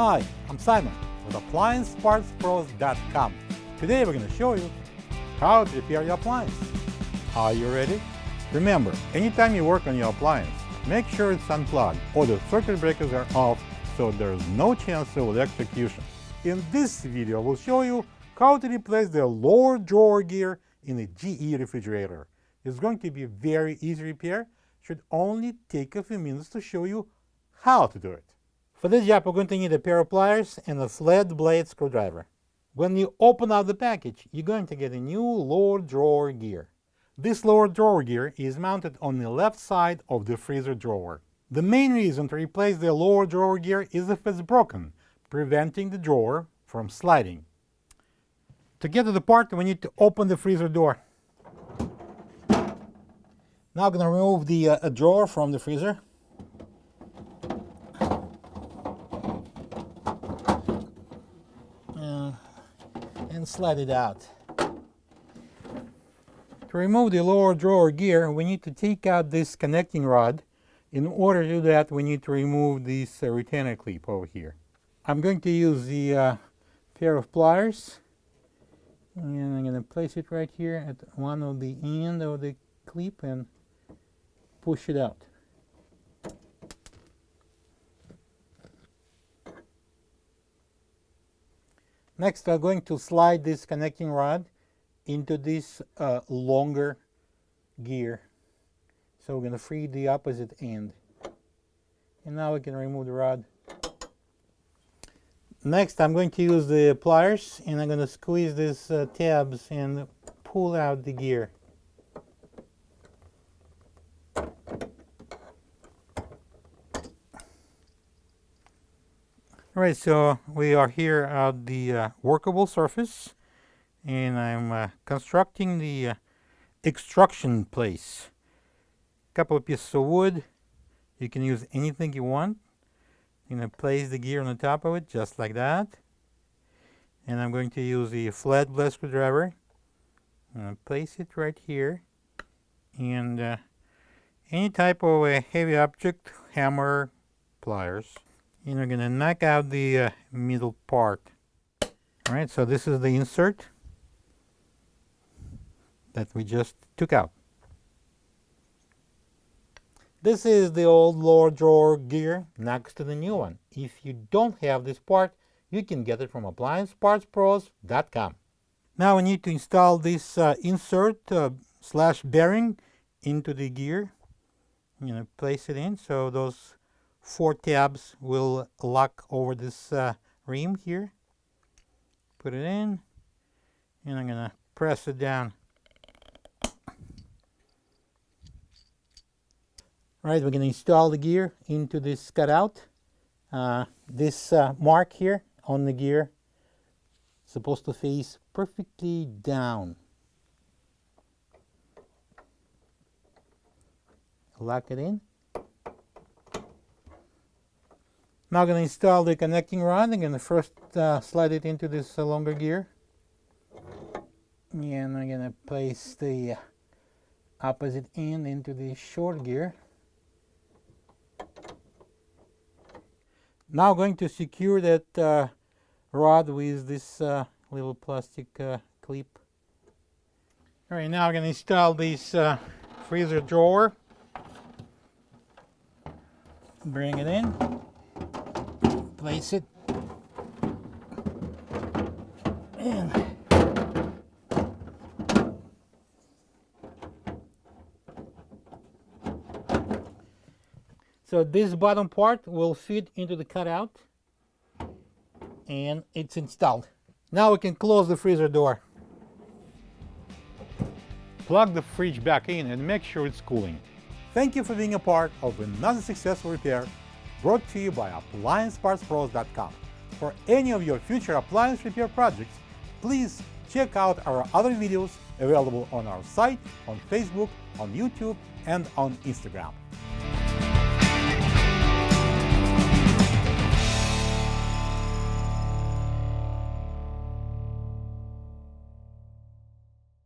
Hi, I'm Simon with AppliancePartsPros.com. Today we're going to show you how to repair your appliance. Are you ready? Remember, anytime you work on your appliance, make sure it's unplugged or the circuit breakers are off so there's no chance of electrocution. In this video, we'll show you how to replace the lower drawer gear in a GE refrigerator. It's going to be a very easy repair. Should only take a few minutes to show you how to do it. For this job, we're going to need a pair of pliers and a flat blade screwdriver. When you open up the package, you're going to get a new lower drawer gear. This lower drawer gear is mounted on the left side of the freezer drawer. The main reason to replace the lower drawer gear is if it's broken, preventing the drawer from sliding. To get to the part, we need to open the freezer door. Now I'm going to remove the drawer from the freezer. And slide it out. To remove the lower drawer gear, we need to take out this connecting rod. In order to do that, we need to remove this retainer clip over here. I'm going to use the pair of pliers, and I'm going to place it right here at one of the end of the clip and push it out. Next, we're going to slide this connecting rod into this longer gear. So we're going to free the opposite end. And now we can remove the rod. Next, I'm going to use the pliers and I'm going to squeeze these tabs and pull out the gear. Alright, so we are here at the workable surface, and I'm constructing the extrusion place. A couple of pieces of wood. You can use anything you want. I'm going to place the gear on the top of it, just like that. And I'm going to use the flat blade screwdriver. I'm going to place it right here. And any type of a heavy object, hammer, pliers. And we're going to knock out the middle part. Alright, so this is the insert that we just took out. This is the old lower drawer gear next to the new one. If you don't have this part, you can get it from AppliancePartsPros.com. Now we need to install this insert slash bearing into the gear. I'm going to place it in so those 4 tabs will lock over this rim here. Put it in, and I'm going to press it down. Alright, we're going to install the gear into this cutout. This mark here on the gear is supposed to face perfectly down. Lock it in. Now I'm going to install the connecting rod. I'm going to first slide it into this longer gear. And I'm going to place the opposite end into the short gear. Now I'm going to secure that rod with this little plastic clip. Alright, now I'm going to install this freezer drawer. Bring it in. Place it, and so this bottom part will fit into the cutout, and it's installed. Now we can close the freezer door. Plug the fridge back in and make sure it's cooling. Thank you for being a part of another successful repair brought to you by AppliancePartsPros.com. For any of your future appliance repair projects, please check out our other videos available on our site, on Facebook, on YouTube, and on Instagram.